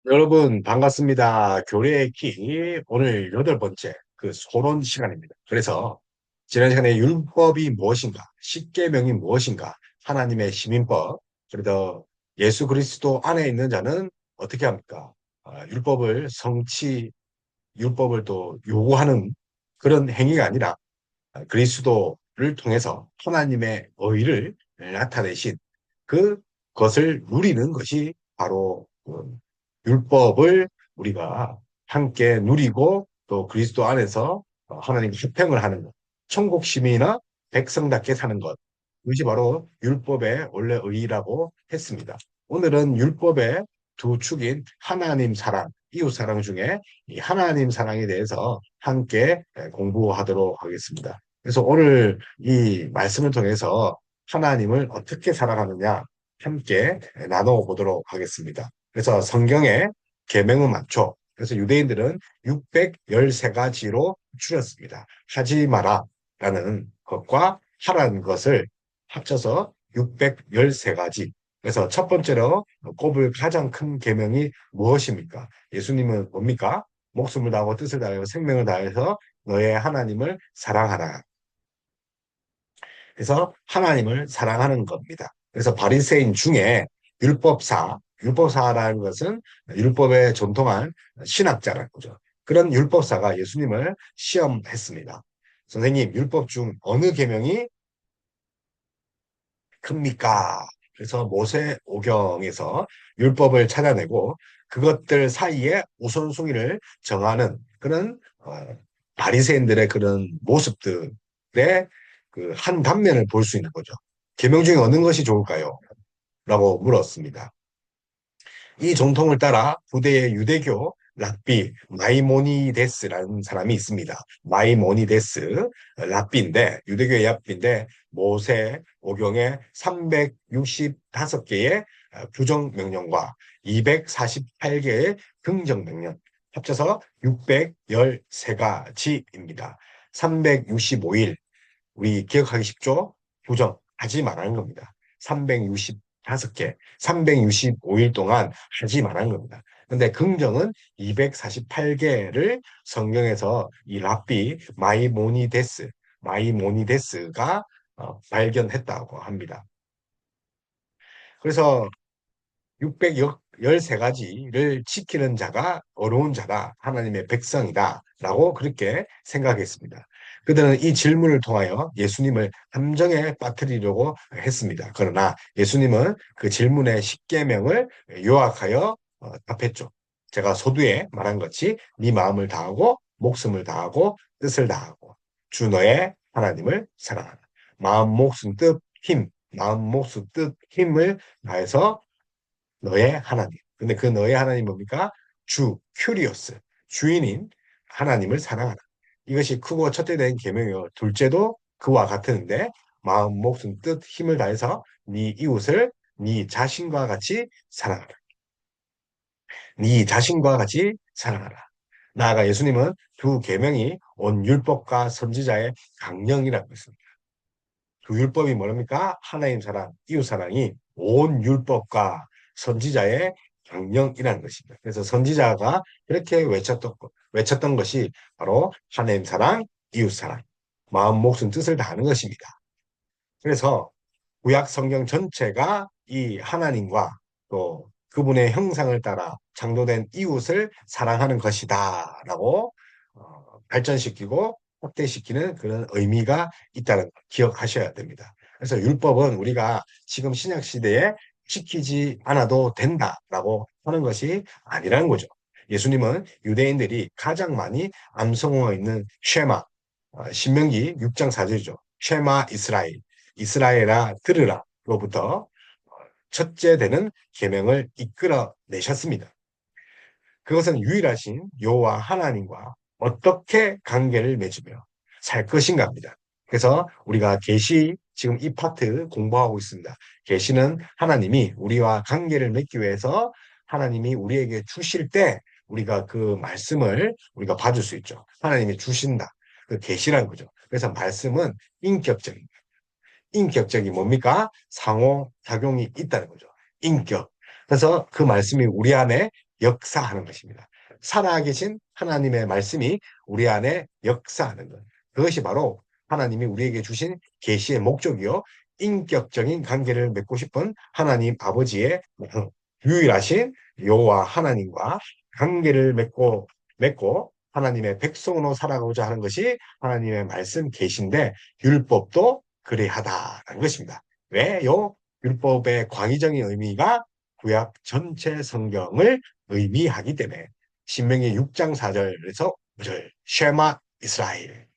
여러분 반갑습니다. 교례의 키 오늘 여덟 번째 그 소론 시간입니다. 그래서 지난 시간에 율법이 무엇인가, 십계명이 무엇인가, 하나님의 시민법, 그래도 예수 그리스도 안에 있는 자는 어떻게 합니까? 율법을 또 요구하는 그런 행위가 아니라 그리스도를 통해서 하나님의 의를 나타내신 그것을 누리는 것이 바로 율법을 우리가 함께 누리고 또 그리스도 안에서 하나님과 합평을 하는 것, 천국 시민이나 백성답게 사는 것, 이것이 바로 율법의 원래 의의라고 했습니다. 오늘은 율법의 두 축인 하나님 사랑, 이웃 사랑 중에 이 하나님 사랑에 대해서 함께 공부하도록 하겠습니다. 그래서 오늘 이 말씀을 통해서 하나님을 어떻게 사랑하느냐 함께 나눠보도록 하겠습니다. 그래서 성경에 계명은 많죠. 그래서 유대인들은 613가지로 줄였습니다. 하지 마라 라는 것과 하라는 것을 합쳐서 613가지. 그래서 첫 번째로 꼽을 가장 큰 계명이 무엇입니까? 예수님은 뭡니까? 목숨을 다하고 뜻을 다하고 생명을 다해서 너의 하나님을 사랑하라. 그래서 하나님을 사랑하는 겁니다. 그래서 바리새인 중에 율법사라는 것은 율법에 전통한 신학자라는 거죠. 그런 율법사가 예수님을 시험했습니다. 선생님, 율법 중 어느 계명이 큽니까? 그래서 모세오경에서 율법을 찾아내고 그것들 사이에 우선순위를 정하는 그런 바리새인들의 그런 모습들의 그 한 단면을 볼 수 있는 거죠. 계명 중에 어느 것이 좋을까요? 라고 물었습니다. 이 정통을 따라 후대의 유대교 랍비 마이모니데스라는 사람이 있습니다. 마이모니데스 랍비인데 유대교의 랍비인데 모세 오경의 365개의 부정 명령과 248개의 긍정 명령 합쳐서 613가지입니다. 365일 우리 기억하기 쉽죠? 부정하지 말라는 겁니다. 365개, 365일 동안 하지 말라는 겁니다. 근데 긍정은 248개를 성경에서 이 랍비 마이모니데스가 발견했다고 합니다. 그래서 613가지를 지키는 자가 어려운 자다. 하나님의 백성이다. 라고 그렇게 생각했습니다. 그들은 이 질문을 통하여 예수님을 함정에 빠뜨리려고 했습니다. 그러나 예수님은 그 질문의 십계명을 요약하여 답했죠. 제가 소두에 말한 것이 네 마음을 다하고 목숨을 다하고 뜻을 다하고 주 너의 하나님을 사랑하라. 마음, 목숨, 뜻, 힘, 마음, 목숨, 뜻, 힘을 다해서 너의 하나님. 근데 그 너의 하나님 뭡니까? 큐리오스. 주인인 하나님을 사랑하라. 이것이 크고 첫째 된 계명이요. 둘째도 그와 같은데 마음, 목숨, 뜻, 힘을 다해서 네 이웃을 네 자신과 같이 사랑하라. 네 자신과 같이 사랑하라. 나아가 예수님은 두 계명이 온 율법과 선지자의 강령이라고 했습니다. 그 율법이 뭐랍니까? 하나님 사랑, 이웃 사랑이 온 율법과 선지자의 강령이라는 것입니다. 그래서 선지자가 그렇게 외쳤던 것이 바로 하나님 사랑, 이웃 사랑, 마음, 목숨, 뜻을 다하는 것입니다. 그래서 구약 성경 전체가 이 하나님과 또 그분의 형상을 따라 창조된 이웃을 사랑하는 것이다라고 발전시키고 확대시키는 그런 의미가 있다는 걸 기억하셔야 됩니다. 그래서 율법은 우리가 지금 신약 시대에 지키지 않아도 된다라고 하는 것이 아니라는 거죠. 예수님은 유대인들이 가장 많이 암송어 있는 쉐마, 신명기 6장 4절이죠. 쉐마 이스라엘, 이스라엘아 들으라로부터 첫째 되는 계명을 이끌어 내셨습니다. 그것은 유일하신 여호와 하나님과 어떻게 관계를 맺으며 살 것인가입니다. 그래서 우리가 계시 지금 이 파트 공부하고 있습니다. 계시는 하나님이 우리와 관계를 맺기 위해서 하나님이 우리에게 주실 때 우리가 그 말씀을 우리가 받을 수 있죠. 하나님이 주신다. 그 계시란 거죠. 그래서 말씀은 인격적인 인격적인 뭡니까? 상호작용이 있다는 거죠. 인격. 그래서 그 말씀이 우리 안에 역사하는 것입니다. 살아계신 하나님의 말씀이 우리 안에 역사하는 것. 그것이 바로 하나님이 우리에게 주신 계시의 목적이요. 인격적인 관계를 맺고 싶은 하나님 아버지의 유일하신 여호와 하나님과 관계를 맺고 하나님의 백성으로 살아가고자 하는 것이 하나님의 말씀 계신데 율법도 그리하다라는 것입니다. 왜요? 율법의 광의적인 의미가 구약 전체 성경을 의미하기 때문에 신명기 6장 4절에서 5절 쉐마 이스라엘.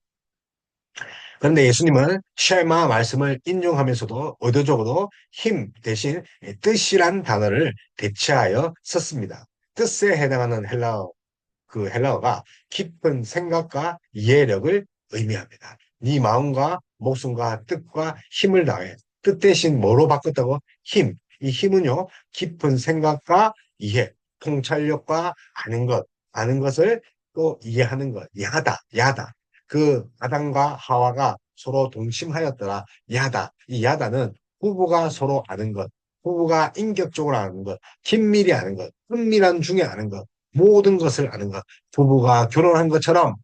그런데 예수님은 쉐마 말씀을 인용하면서도 의도적으로 힘 대신 뜻이란 단어를 대체하여 썼습니다. 뜻에 해당하는 헬라어가 깊은 생각과 이해력을 의미합니다. 네 마음과 목숨과 뜻과 힘을 다해. 뜻 대신 뭐로 바꿨다고? 힘. 이 힘은요, 깊은 생각과 이해, 통찰력과 아는 것을 또 이해하는 것. 야다. 그 아담과 하와가 서로 동침하였더라. 야다. 이 야다는 부부가 서로 아는 것, 부부가 인격적으로 아는 것, 긴밀히 아는 것, 은밀한 중에 아는 것, 모든 것을 아는 것. 부부가 결혼한 것처럼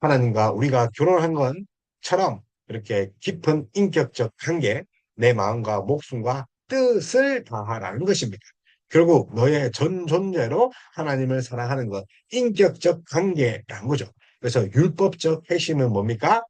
하나님과 우리가 결혼한 것처럼 이렇게 깊은 인격적 관계, 내 마음과 목숨과 뜻을 다하라는 것입니다. 결국 너의 전 존재로 하나님을 사랑하는 것, 인격적 관계라는 거죠. 그래서 율법적 핵심은 뭡니까?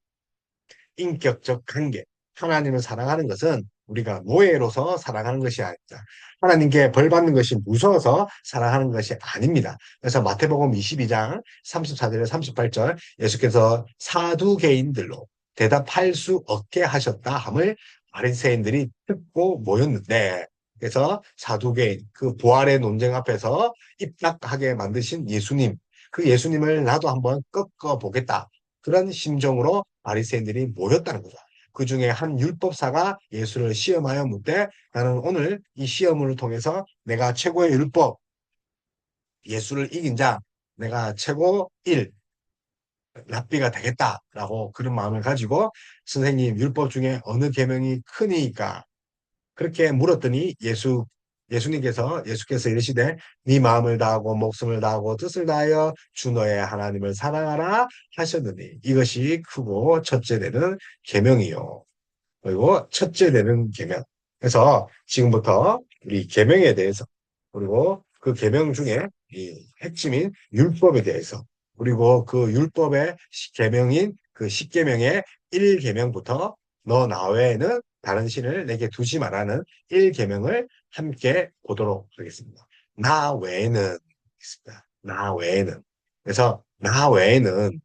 인격적 관계. 하나님을 사랑하는 것은 우리가 노예로서 사랑하는 것이 아닙니다. 하나님께 벌 받는 것이 무서워서 사랑하는 것이 아닙니다. 그래서 마태복음 22장 34절에 38절 예수께서 사두개인들로 대답할 수 없게 하셨다 함을 바리새인들이 듣고 모였는데 그래서 사두개인 그 부활의 논쟁 앞에서 입닥하게 만드신 예수님 그 예수님을 나도 한번 꺾어 보겠다. 그런 심정으로 바리새인들이 모였다는 거죠. 그 중에 한 율법사가 예수를 시험하여 묻되 나는 오늘 이 시험을 통해서 내가 최고의 율법, 예수를 이긴 자, 내가 최고 1, 랍비가 되겠다라고 그런 마음을 가지고 선생님 율법 중에 어느 계명이 크니까 그렇게 물었더니 예수께서 이르시되 네 마음을 다하고 목숨을 다하고 뜻을 다하여 주 너의 하나님을 사랑하라 하셨느니 이것이 크고 첫째 되는 계명이요. 그리고 첫째 되는 계명. 그래서 지금부터 우리 계명에 대해서 그리고 그 계명 중에 이 핵심인 율법에 대해서 그리고 그 율법의 계명인 그 십계명의 1계명부터 너 나 외에는 다른 신을 내게 두지 말라는 1계명을 함께 보도록 하겠습니다. 나 외에는 있습니다. 나 외에는. 그래서 나 외에는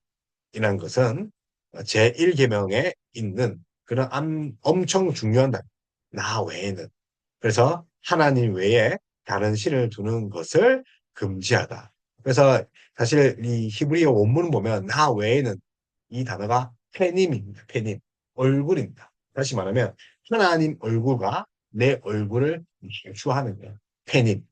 이란 것은 제1계명에 있는 그런 엄청 중요한 단어. 나 외에는. 그래서 하나님 외에 다른 신을 두는 것을 금지하다. 그래서 사실 이 히브리어 원문을 보면 나 외에는 이 단어가 페님입니다. 페님. 얼굴입니다. 다시 말하면 하나님 얼굴과 내 얼굴을 말주하는 거예요. 페님.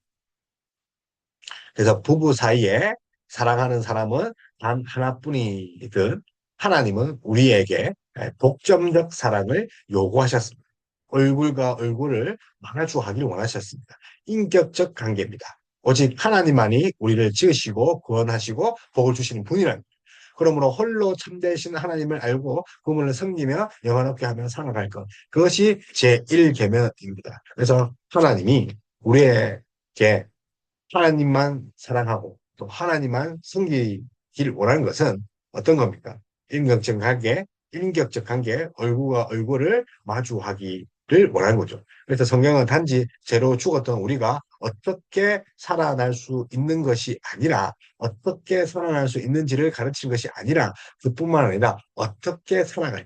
그래서 부부 사이에 사랑하는 사람은 단 하나뿐이든 하나님은 우리에게 독점적 사랑을 요구하셨습니다. 얼굴과 얼굴을 마주하길 원하셨습니다. 인격적 관계입니다. 오직 하나님만이 우리를 지으시고 구원하시고 복을 주시는 분이랍니다. 그러므로 홀로 참되신 하나님을 알고 그분을 섬기며 영원롭게 하며 살아갈 것. 그것이 제1계명입니다. 그래서 하나님이 우리에게 하나님만 사랑하고 또 하나님만 섬기길 원하는 것은 어떤 겁니까? 인격적 관계, 얼굴과 얼굴을 마주하기를 원하는 거죠. 그래서 성경은 단지 죄로 죽었던 우리가 어떻게 살아날 수 있는 것이 아니라 어떻게 살아날 수 있는지를 가르치는 것이 아니라 그뿐만 아니라 어떻게 살아날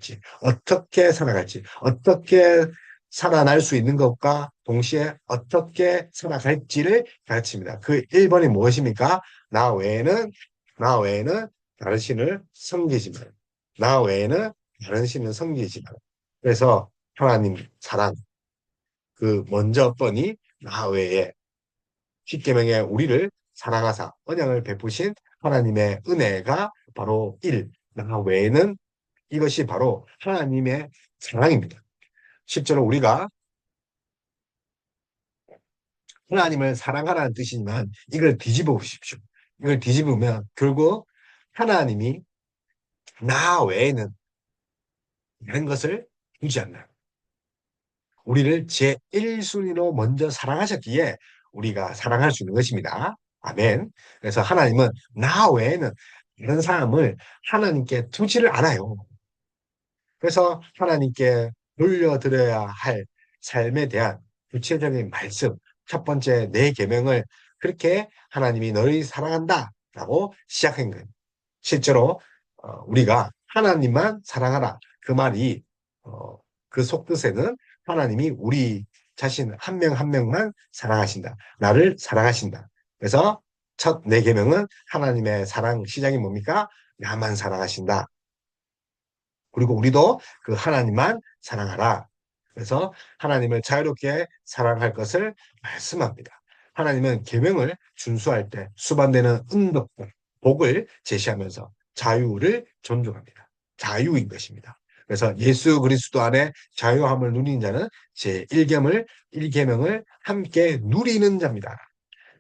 수 있는 것과 동시에 어떻게 살아갈지를 가르칩니다. 그 1번이 무엇입니까? 나 외에는, 나 외에는 다른 신을 섬기지 말. 나 외에는 다른 신을 섬기지 말. 그래서 하나님 사랑, 그 먼저 번이 나 외에 십계명에 우리를 사랑하사 언약을 베푸신 하나님의 은혜가 바로 1, 나 외에는 이것이 바로 하나님의 사랑입니다. 실제로 우리가 하나님을 사랑하라는 뜻이지만 이걸 뒤집어 보십시오. 이걸 뒤집으면 결국 하나님이 나 외에는 다른 것을 두지 않나. 우리를 제1순위로 먼저 사랑하셨기에 우리가 사랑할 수 있는 것입니다. 아멘. 그래서 하나님은 나 외에는 다른 사람을 하나님께 두지를 않아요. 그래서 하나님께 돌려드려야 할 삶에 대한 구체적인 말씀, 첫 번째 네 계명을 그렇게 하나님이 너희 사랑한다라고 시작한 거예요. 실제로 우리가 하나님만 사랑하라 그 말이 어, 그 속뜻에는 하나님이 우리 자신 한 명 한 명만 사랑하신다. 나를 사랑하신다. 그래서 첫 네 계명은 하나님의 사랑 시작이 뭡니까? 나만 사랑하신다. 그리고 우리도 그 하나님만 사랑하라. 그래서 하나님을 자유롭게 사랑할 것을 말씀합니다. 하나님은 계명을 준수할 때 수반되는 은덕과 복을 제시하면서 자유를 존중합니다. 자유인 것입니다. 그래서 예수 그리스도 안에 자유함을 누리는 자는 제1계명을 함께 누리는 자입니다.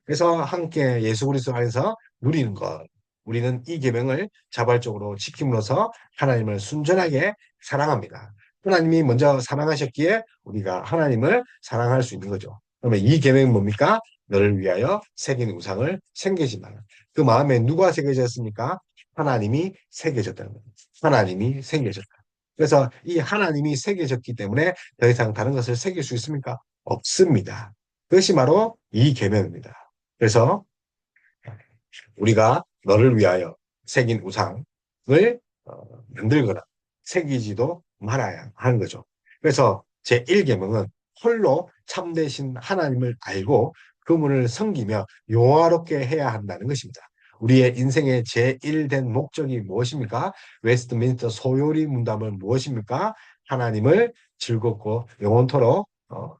그래서 함께 예수 그리스도 안에서 누리는 것. 우리는 이 계명을 자발적으로 지킴으로써 하나님을 순전하게 사랑합니다. 하나님이 먼저 사랑하셨기에 우리가 하나님을 사랑할 수 있는 거죠. 그러면 이 계명은 뭡니까? 너를 위하여 새긴 우상을 생기지 마라. 그 마음에 누가 새겨졌습니까? 하나님이 새겨졌다는 겁니다. 하나님이 새겨졌다. 그래서 이 하나님이 새겨졌기 때문에 더 이상 다른 것을 새길 수 있습니까? 없습니다. 그것이 바로 이 계명입니다. 그래서 우리가 너를 위하여 새긴 우상을 만들거나 새기지도 말아야 하는 거죠. 그래서 제1계명은 홀로 참되신 하나님을 알고 그분을 섬기며 영화롭게 해야 한다는 것입니다. 우리의 인생의 제1된 목적이 무엇입니까? 웨스트민스터 소요리 문답은 무엇입니까? 하나님을 즐겁고 영원토록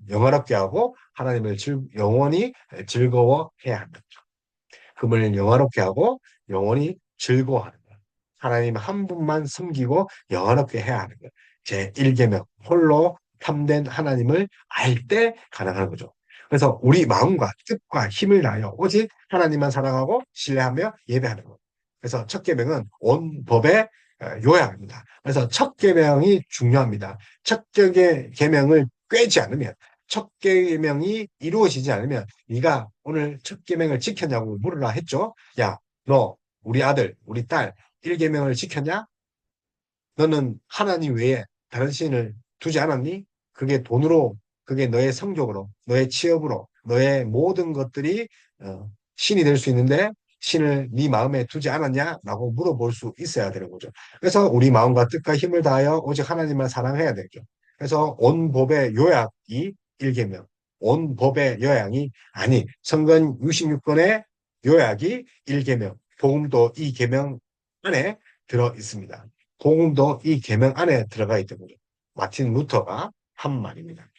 영화롭게 하고 하나님을 영원히 즐거워해야 한다. 그분을 영화롭게 하고 영원히 즐거워하는 것. 하나님 한 분만 섬기고 영화롭게 해야 하는 것. 제1계명 홀로 참된 하나님을 알 때 가능한 거죠. 그래서 우리 마음과 뜻과 힘을 다하여 오직 하나님만 사랑하고 신뢰하며 예배하는 것. 그래서 첫 계명은 온 법의 요약입니다. 그래서 첫 계명이 중요합니다. 첫 계명을 꿰지 않으면 첫 계명이 이루어지지 않으면 네가 오늘 첫 계명을 지켰냐고 물으라 했죠. 야, 너 우리 아들, 우리 딸 1계명을 지켰냐? 너는 하나님 외에 다른 신을 두지 않았니? 그게 돈으로, 그게 너의 성적으로, 너의 취업으로, 너의 모든 것들이 신이 될 수 있는데 신을 네 마음에 두지 않았냐? 라고 물어볼 수 있어야 되는 거죠. 그래서 우리 마음과 뜻과 힘을 다하여 오직 하나님만 사랑해야 되죠. 그래서 온 법의 요약이 1계명, 온 법의 요약이 아니, 성경 66권의 요약이 1계명, 복음도 2계명 안에 들어 있습니다. 복음도 이 계명 안에 들어가 있던 거죠. 마틴 루터가 한 말입니다.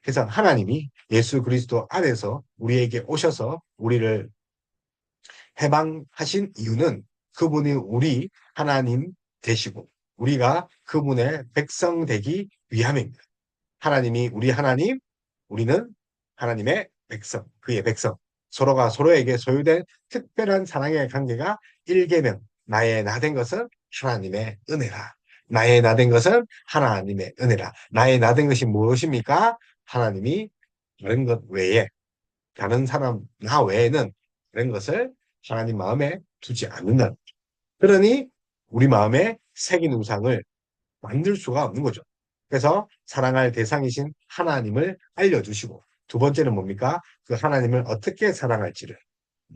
그래서 하나님이 예수 그리스도 안에서 우리에게 오셔서 우리를 해방하신 이유는 그분이 우리 하나님 되시고 우리가 그분의 백성 되기 위함입니다. 하나님이 우리 하나님, 우리는 하나님의 백성, 그의 백성. 서로가 서로에게 소유된 특별한 사랑의 관계가 1계명, 나의 나 된 것은 하나님의 은혜라. 나의 나 된 것은 하나님의 은혜라. 나의 나 된 것이 무엇입니까? 하나님이 다른 것 외에, 다른 사람, 나 외에는 다른 것을 하나님 마음에 두지 않는다. 그러니 우리 마음에 새긴 우상을 만들 수가 없는 거죠. 그래서 사랑할 대상이신 하나님을 알려주시고 두 번째는 뭡니까? 그 하나님을 어떻게 사랑할지를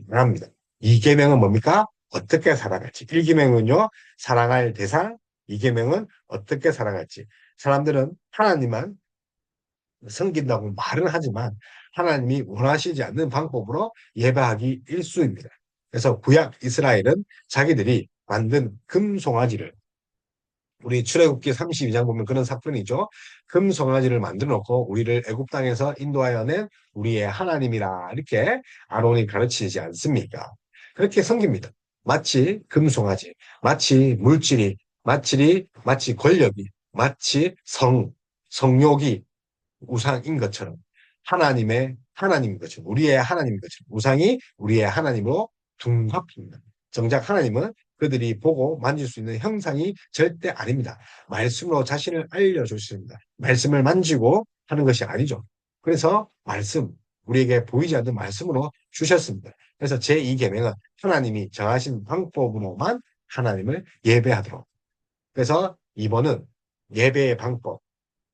말합니다. 2계명은 뭡니까? 어떻게 사랑할지. 1계명은요, 사랑할 대상, 2계명은 어떻게 사랑할지. 사람들은 하나님만 섬긴다고 말은 하지만 하나님이 원하시지 않는 방법으로 예배하기 일쑤입니다. 그래서 구약 이스라엘은 자기들이 만든 금송아지를 우리 출애굽기 32장 보면 그런 사건이죠. 금송아지를 만들어 놓고 우리를 애굽 땅에서 인도하여 낸 우리의 하나님이라 이렇게 아론이 가르치지 않습니까? 그렇게 섬깁니다. 마치 금송아지, 마치 물질이, 마치 권력이, 마치 성욕이 우상인 것처럼 하나님의 하나님인 것처럼, 우리의 하나님인 것처럼, 우상이 우리의 하나님으로 둔갑합니다. 정작 하나님은 그들이 보고 만질 수 있는 형상이 절대 아닙니다. 말씀으로 자신을 알려주십니다. 말씀을 만지고 하는 것이 아니죠. 그래서 말씀, 우리에게 보이지 않는 말씀으로 주셨습니다. 그래서 제2계명은 하나님이 정하신 방법으로만 하나님을 예배하도록. 그래서 2번은 예배의 방법,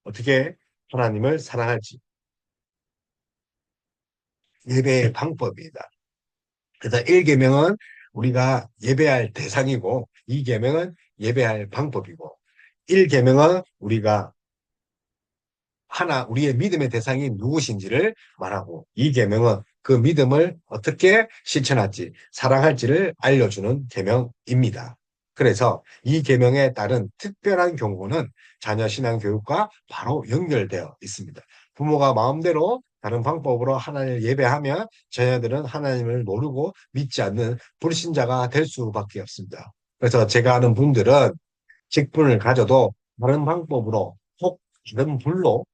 어떻게 하나님을 사랑할지, 예배의 방법입니다. 그래서 1계명은 우리가 예배할 대상이고 2계명은 예배할 방법이고 1계명은 우리가 우리의 믿음의 대상이 누구신지를 말하고 이 계명은 그 믿음을 어떻게 실천할지, 사랑할지를 알려주는 계명입니다. 그래서 이 계명에 따른 특별한 경고는 자녀 신앙 교육과 바로 연결되어 있습니다. 부모가 마음대로 다른 방법으로 하나님을 예배하면 자녀들은 하나님을 모르고 믿지 않는 불신자가 될 수밖에 없습니다. 그래서 제가 아는 분들은 직분을 가져도 다른 방법으로 혹 다른 불로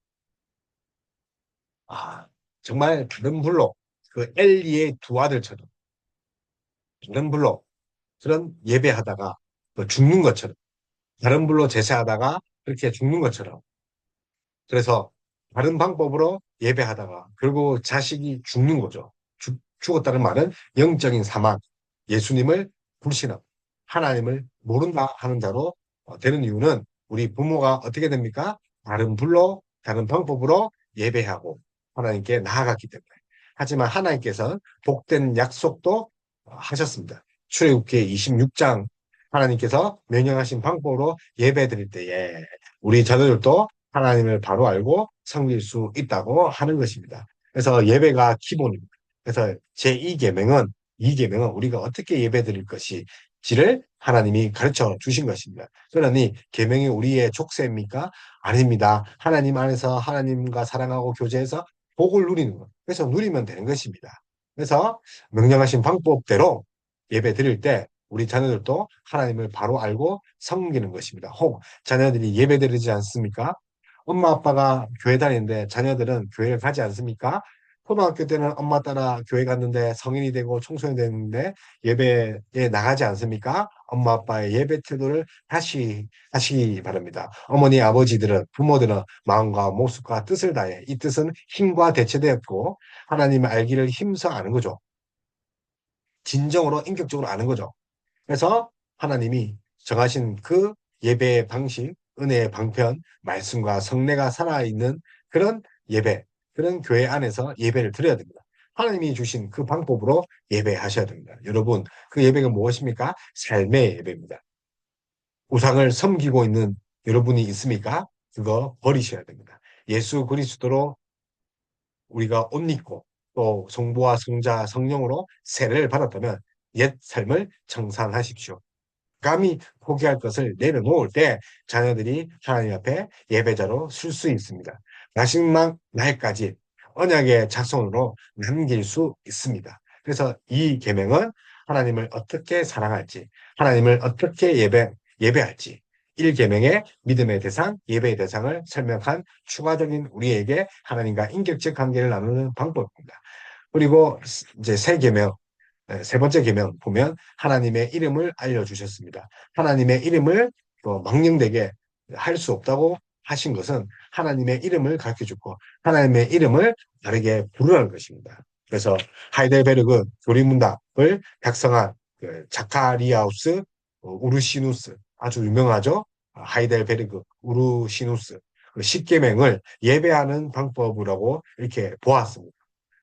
아, 정말 다른 불로 그 엘리의 두 아들처럼 다른 불로 그런 예배하다가 그 죽는 것처럼 다른 불로 제사하다가 그렇게 죽는 것처럼 그래서 다른 방법으로 예배하다가 결국 자식이 죽는 거죠. 죽었다는 말은 영적인 사망, 예수님을 불신함, 하나님을 모른다 하는 자로 되는 이유는 우리 부모가 어떻게 됩니까? 다른 불로, 다른 방법으로 예배하고 하나님께 나아갔기 때문에. 하지만 하나님께서는 복된 약속도 하셨습니다. 출애굽기 26장 하나님께서 명령하신 방법으로 예배 드릴 때에 우리 자녀들도 하나님을 바로 알고 섬길 수 있다고 하는 것입니다. 그래서 예배가 기본입니다. 그래서 제2계명은 이계명은 우리가 어떻게 예배 드릴 것이지를 하나님이 가르쳐 주신 것입니다. 그러니 계명이 우리의 족쇄입니까? 아닙니다. 하나님 안에서 하나님과 사랑하고 교제해서 복을 누리는 것. 그래서 누리면 되는 것입니다. 그래서 명령하신 방법대로 예배 드릴 때 우리 자녀들도 하나님을 바로 알고 섬기는 것입니다. 혹 자녀들이 예배 드리지 않습니까? 엄마 아빠가 교회 다니는데 자녀들은 교회를 가지 않습니까? 초등학교 때는 엄마 따라 교회 갔는데 성인이 되고 청소년이 됐는데 예배에 나가지 않습니까? 엄마 아빠의 예배 태도를 다시 하시기 바랍니다. 어머니 아버지들은 부모들은 마음과 모습과 뜻을 다해 이 뜻은 힘과 대체되었고 하나님을 알기를 힘써 아는 거죠. 진정으로 인격적으로 아는 거죠. 그래서 하나님이 정하신 그 예배의 방식, 은혜의 방편, 말씀과 성례가 살아있는 그런 예배, 그런 교회 안에서 예배를 드려야 됩니다. 하나님이 주신 그 방법으로 예배하셔야 됩니다. 여러분, 그 예배가 무엇입니까? 삶의 예배입니다. 우상을 섬기고 있는 여러분이 있습니까? 그거 버리셔야 됩니다. 예수 그리스도로 우리가 옷 입고 또 성부와 성자 성령으로 세례를 받았다면 옛 삶을 청산하십시오. 감히 포기할 것을 내려놓을 때 자녀들이 하나님 앞에 예배자로 쓸 수 있습니다. 마지막 날까지 언약의 자손으로 남길 수 있습니다. 그래서 이 계명은 하나님을 어떻게 사랑할지, 하나님을 어떻게 예배할지, 1계명의 믿음의 대상, 예배의 대상을 설명한 추가적인 우리에게 하나님과 인격적 관계를 나누는 방법입니다. 그리고 이제 세 계명, 세 번째 계명 보면 하나님의 이름을 알려주셨습니다. 하나님의 이름을 망령되게 할 수 없다고 하신 것은 하나님의 이름을 가르쳐주고 하나님의 이름을 다르게 부르라는 것입니다. 그래서 하이델베르그 교리문답을 작성한 그 자카리아우스 우르시누스 아주 유명하죠. 하이델베르그 우르시누스 십계명을 예배하는 방법이라고 이렇게 보았습니다.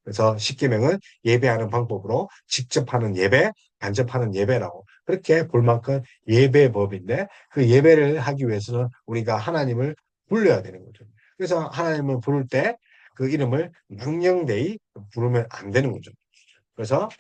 그래서 십계명은 예배하는 방법으로 직접 하는 예배, 간접하는 예배라고 그렇게 볼 만큼 예배법인데 그 예배를 하기 위해서는 우리가 하나님을 불러야 되는 거죠. 그래서 하나님을 부를 때 그 이름을 망령되이 부르면 안 되는 거죠. 그래서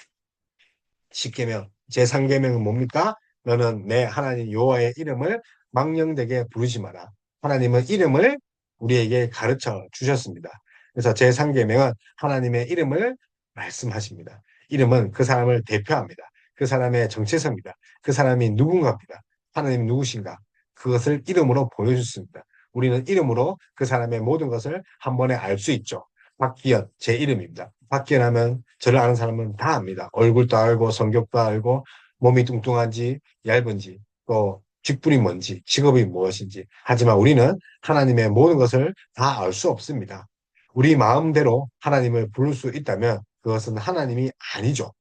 십계명, 제3계명은 뭡니까? 너는 내 하나님 여호와의 이름을 망령되게 부르지 마라. 하나님은 이름을 우리에게 가르쳐 주셨습니다. 그래서 제3계명은 하나님의 이름을 말씀하십니다. 이름은 그 사람을 대표합니다. 그 사람의 정체성입니다. 그 사람이 누군가입니다. 하나님이 누구신가? 그것을 이름으로 보여줬습니다. 우리는 이름으로 그 사람의 모든 것을 한 번에 알 수 있죠. 박기현 제 이름입니다. 박기현 하면 저를 아는 사람은 다 압니다. 얼굴도 알고 성격도 알고 몸이 뚱뚱한지 얇은지 또 직분이 뭔지 직업이 무엇인지 하지만 우리는 하나님의 모든 것을 다 알 수 없습니다. 우리 마음대로 하나님을 부를 수 있다면 그것은 하나님이 아니죠.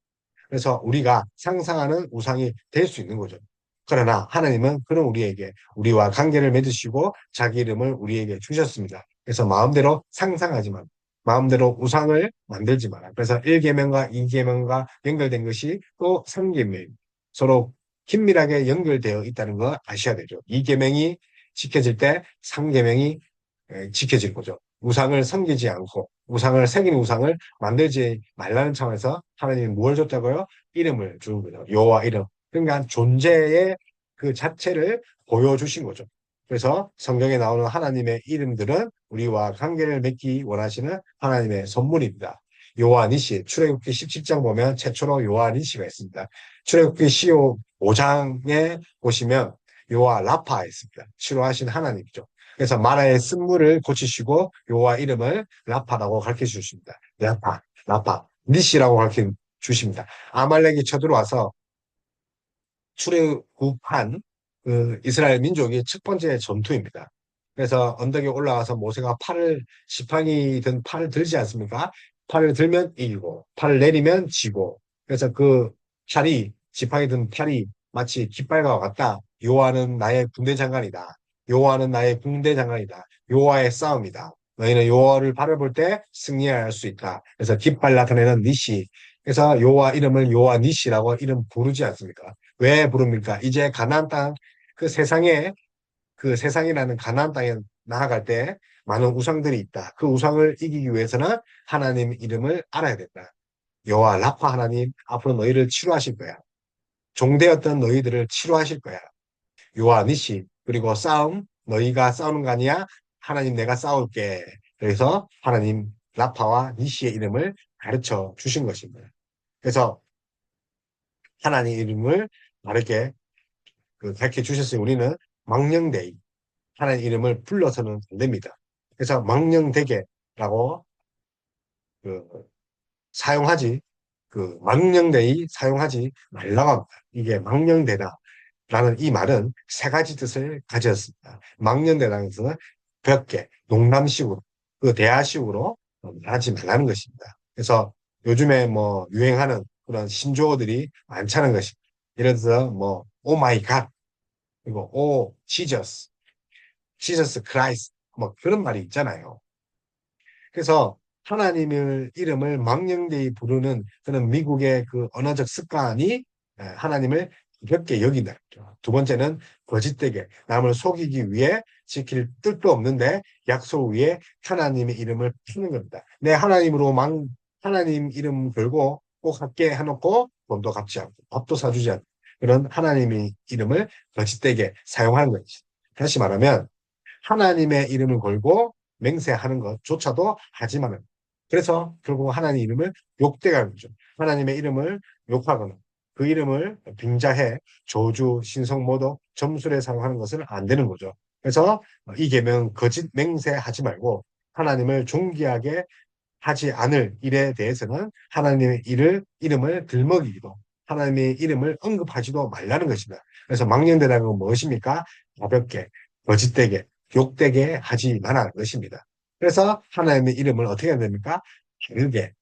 그래서 우리가 상상하는 우상이 될 수 있는 거죠. 그러나 하나님은 그런 우리에게 우리와 관계를 맺으시고 자기 이름을 우리에게 주셨습니다. 그래서 마음대로 상상하지 마. 마음대로 우상을 만들지 마라. 그래서 1계명과 2계명과 연결된 것이 또 3계명. 서로 긴밀하게 연결되어 있다는 거 아셔야 되죠. 2계명이 지켜질 때 3계명이 지켜지는 거죠. 우상을 섬기지 않고 우상을 새긴 우상을 만들지 말라는 차원에서 하나님이 뭘 줬다고요? 이름을 주는 거죠. 여호와 이름. 그러니까 존재의 그 자체를 보여주신 거죠. 그래서 성경에 나오는 하나님의 이름들은 우리와 관계를 맺기 원하시는 하나님의 선물입니다. 여호와 니시, 출애굽기 17장 보면 최초로 여호와 니시가 있습니다. 출애굽기 15장에 보시면 여호와 라파 있습니다. 치료하신 하나님이죠. 그래서 마라의 쓴물을 고치시고 여호와 이름을 라파라고 가르쳐 주십니다. 라파, 라파, 니시라고 가르쳐 주십니다. 아말렉이 쳐들어와서 출애굽한 그 이스라엘 민족의 첫 번째 전투입니다. 그래서 언덕에 올라가서 모세가 지팡이 든 팔을 들지 않습니까? 팔을 들면 이기고, 팔을 내리면 지고. 그래서 그 지팡이 든 팔이 마치 깃발과 같다. 여호와는 나의 군대 장관이다. 여호와는 나의 군대 장관이다. 여호와의 싸움이다. 너희는 여호와를 바라볼 때 승리할 수 있다. 그래서 깃발 나타내는 니시. 그래서 여호와 이름을 여호와 니시라고 이름 부르지 않습니까? 왜 부릅니까? 이제 가나안 땅, 그 세상이라는 가나안 땅에 나아갈 때 많은 우상들이 있다. 그 우상을 이기기 위해서는 하나님 이름을 알아야 된다. 여호와 라파 하나님 앞으로 너희를 치료하실 거야. 종되었던 너희들을 치료하실 거야. 여호와 니시 그리고 싸움 너희가 싸우는 거 아니야? 하나님 내가 싸울게. 그래서 하나님 라파와 니시의 이름을 가르쳐 주신 것입니다. 그래서 하나님 이름을 바르게 가르쳐 주셨으니 우리는 망령되이 하나님 이름을 불러서는 안 됩니다. 그래서 망령되게라고 그 사용하지 망령되이 사용하지 말라고 합니다. 이게 망령되다라는 이 말은 세 가지 뜻을 가졌습니다. 망령되다는 것은 벽계, 농담식으로 대화식으로 말하지 말라는 것입니다. 그래서 요즘에 뭐 유행하는 그런 신조어들이 많다는 것입니다. 예를 들어서 뭐 오 마이 갓 그리고 오 지저스 지저스 크라이스트 뭐 그런 말이 있잖아요. 그래서 하나님의 이름을 망령되이 부르는 그런 미국의 그 언어적 습관이 하나님을 가볍게 여긴다. 두 번째는 거짓되게 남을 속이기 위해 지킬 뜻도 없는데 약속 위에 하나님의 이름을 푸는 겁니다. 내 하나님 이름 걸고 꼭 할게 해놓고 돈도 갚지 않고 밥도 사주지 않고 그런 하나님의 이름을 거짓되게 사용하는 것이죠. 다시 말하면 하나님의 이름을 걸고 맹세하는 것조차도 하지 말아요. 그래서 결국 하나님 이름을 욕되게 거죠. 하나님의 이름을 욕하거나 그 이름을 빙자해 저주, 신성, 모독, 점술에 사용하는 것은 안 되는 거죠. 그래서 이 계명 거짓 맹세하지 말고 하나님을 존귀하게 하지 않을 일에 대해서는 하나님의 이름을 들먹이기도 하나님의 이름을 언급하지도 말라는 것입니다. 그래서 망령되다는 건 무엇입니까? 가볍게, 거짓되게, 욕되게 하지 말라는 것입니다. 그래서 하나님의 이름을 어떻게 해야 됩니까? 다르게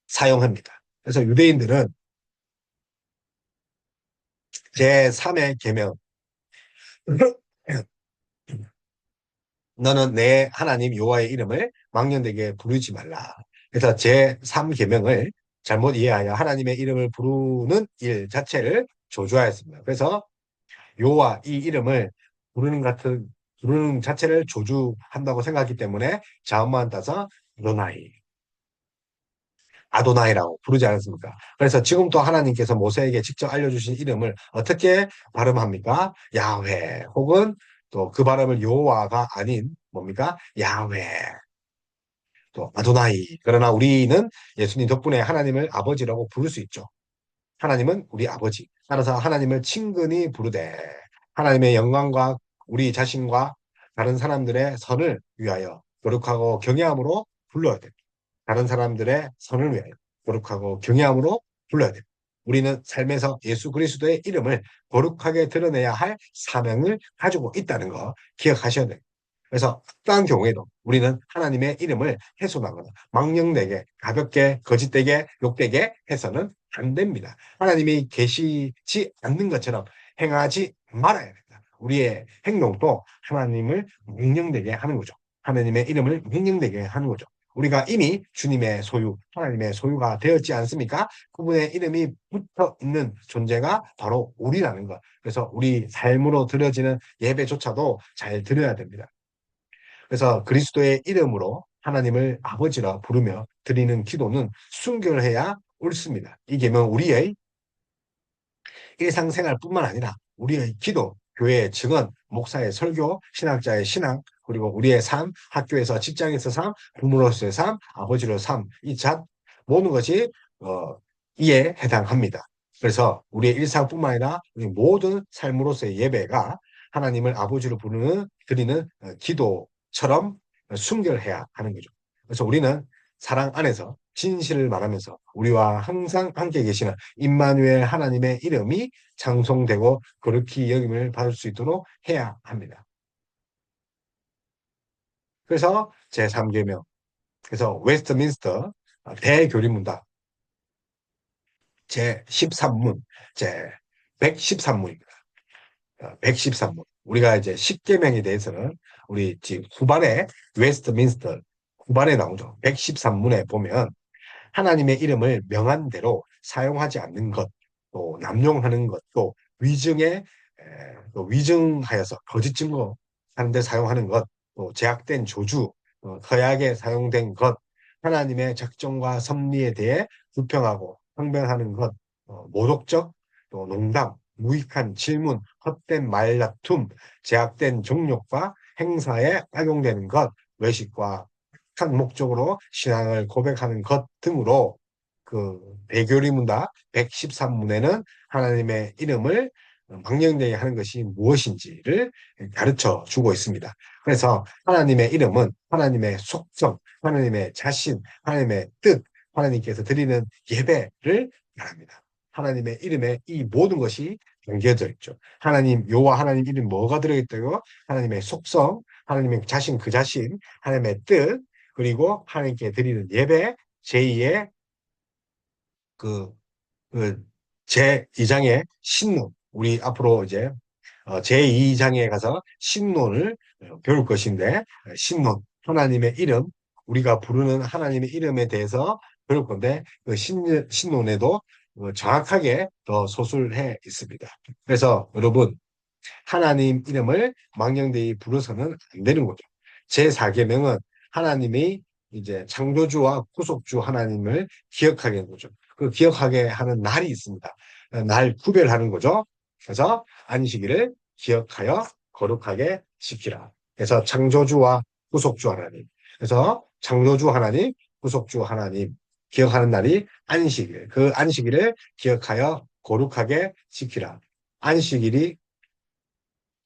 사용합니다. 그래서 유대인들은 제3의 계명 너는 내 하나님 여호와의 이름을 망령되게 부르지 말라. 그래서 제3계명을 잘못 이해하여 하나님의 이름을 부르는 일 자체를 조주하였습니다. 그래서 여호와 이 이름을 부르는 자체를 조주한다고 생각하기 때문에 자음만 따서 아도나이, 아도나이라고 부르지 않았습니까? 그래서 지금 또 하나님께서 모세에게 직접 알려주신 이름을 어떻게 발음합니까? 야훼 혹은 또 그 발음을 여호와가 아닌 뭡니까? 야훼 또 아도나이. 그러나 우리는 예수님 덕분에 하나님을 아버지라고 부를 수 있죠. 하나님은 우리 아버지. 따라서 하나님을 친근히 부르되 하나님의 영광과 우리 자신과 다른 사람들의 선을 위하여 거룩하고 경외함으로 불러야 됩니다. 다른 사람들의 선을 위하여 거룩하고 경외함으로 불러야 됩니다. 우리는 삶에서 예수 그리스도의 이름을 거룩하게 드러내야 할 사명을 가지고 있다는 거 기억하셔야 돼요. 그래서 어떠한 경우에도 우리는 하나님의 이름을 훼손하거나 망령되게 가볍게 거짓되게 욕되게 해서는 안 됩니다. 하나님이 계시지 않는 것처럼 행하지 말아야 됩니다. 우리의 행동도 하나님을 망령되게 하는 거죠. 하나님의 이름을 망령되게 하는 거죠. 우리가 이미 주님의 소유, 하나님의 소유가 되었지 않습니까? 그분의 이름이 붙어 있는 존재가 바로 우리라는 것. 그래서 우리 삶으로 드려지는 예배조차도 잘 드려야 됩니다. 그래서 그리스도의 이름으로 하나님을 아버지라 부르며 드리는 기도는 순결해야 옳습니다. 이게 뭐 우리의 일상생활뿐만 아니라 우리의 기도, 교회의 증언, 목사의 설교, 신학자의 신앙, 그리고 우리의 삶, 학교에서 직장에서 삶, 부모로서의 삶, 아버지로의 삶, 이 모든 것이 이에 해당합니다. 그래서 우리의 일상뿐만 아니라 우리 모든 삶으로서의 예배가 하나님을 아버지로 드리는 기도처럼 순결해야 하는 거죠. 그래서 우리는 사랑 안에서 진실을 말하면서 우리와 항상 함께 계시는 임마누엘 하나님의 이름이 장송되고 거룩히 여김을 받을 수 있도록 해야 합니다. 그래서 제3계명, 그래서 웨스트민스터 대교리문답 제13문, 제113문입니다. 113문. 우리가 이제 10계명에 대해서는 우리 지금 후반에 웨스트민스터 후반에 나오죠. 113문에 보면 하나님의 이름을 명한 대로 사용하지 않는 것, 또 남용하는 것, 또 또 위증하여서 거짓 증거 하는데 사용하는 것, 또 제약된 조주, 허약에 사용된 것, 하나님의 작정과 섭리에 대해 불평하고 항변하는 것, 모독적, 또 농담, 무익한 질문, 헛된 말다툼, 제약된 정욕과 행사에 악용되는 것, 외식과 착한 목적으로 신앙을 고백하는 것 등으로 그 대교리문답 113문에는 하나님의 이름을 망령되게 하는 것이 무엇인지를 가르쳐 주고 있습니다. 그래서 하나님의 이름은 하나님의 속성, 하나님의 자신, 하나님의 뜻, 하나님께서 드리는 예배를 말합니다. 하나님의 이름에 이 모든 것이 담겨져 있죠. 하나님, 여호와 하나님 이름 뭐가 들어있다고? 하나님의 속성, 하나님의 자신, 그 자신, 하나님의 뜻, 그리고 하나님께 드리는 예배, 제2의 그, 제2장의 신론, 우리 앞으로 이제 제2장에 가서 신론을 배울 것인데, 신론, 하나님의 이름, 우리가 부르는 하나님의 이름에 대해서 배울 건데, 그 신론에도 정확하게 더 소술해 있습니다. 그래서 여러분, 하나님 이름을 망령되이 부르서는 안 되는 거죠. 제4계명은 하나님이 이제 창조주와 구속주 하나님을 기억하게 하는 거죠. 그 기억하게 하는 날이 있습니다. 날 구별하는 거죠. 그래서 안식일을 기억하여 거룩하게 지키라. 그래서 창조주와 구속주 하나님. 그래서 창조주 하나님, 구속주 하나님 기억하는 날이 안식일. 그 안식일을 기억하여 거룩하게 지키라. 안식일이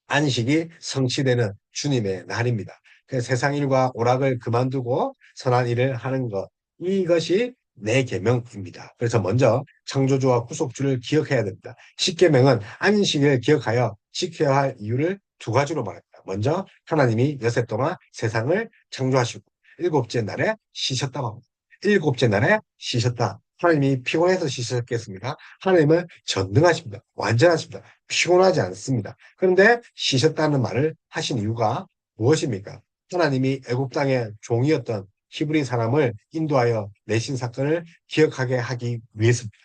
안식이 성취되는 주님의 날입니다. 그 세상 일과 오락을 그만두고 선한 일을 하는 것. 이것이 내 계명입니다. 그래서 먼저 창조주와 구속주를 기억해야 됩니다. 십계명은 안식을 기억하여 지켜야 할 이유를 두 가지로 말합니다. 먼저 하나님이 여섯 동안 세상을 창조하시고 일곱째 날에 쉬셨다고 합니다. 일곱째 날에 쉬셨다. 하나님이 피곤해서 쉬셨겠습니까? 하나님은 전능하십니다. 완전하십니다. 피곤하지 않습니다. 그런데 쉬셨다는 말을 하신 이유가 무엇입니까? 하나님이 애굽 땅의 종이었던 히브리 사람을 인도하여 내신 사건을 기억하게 하기 위해서입니다.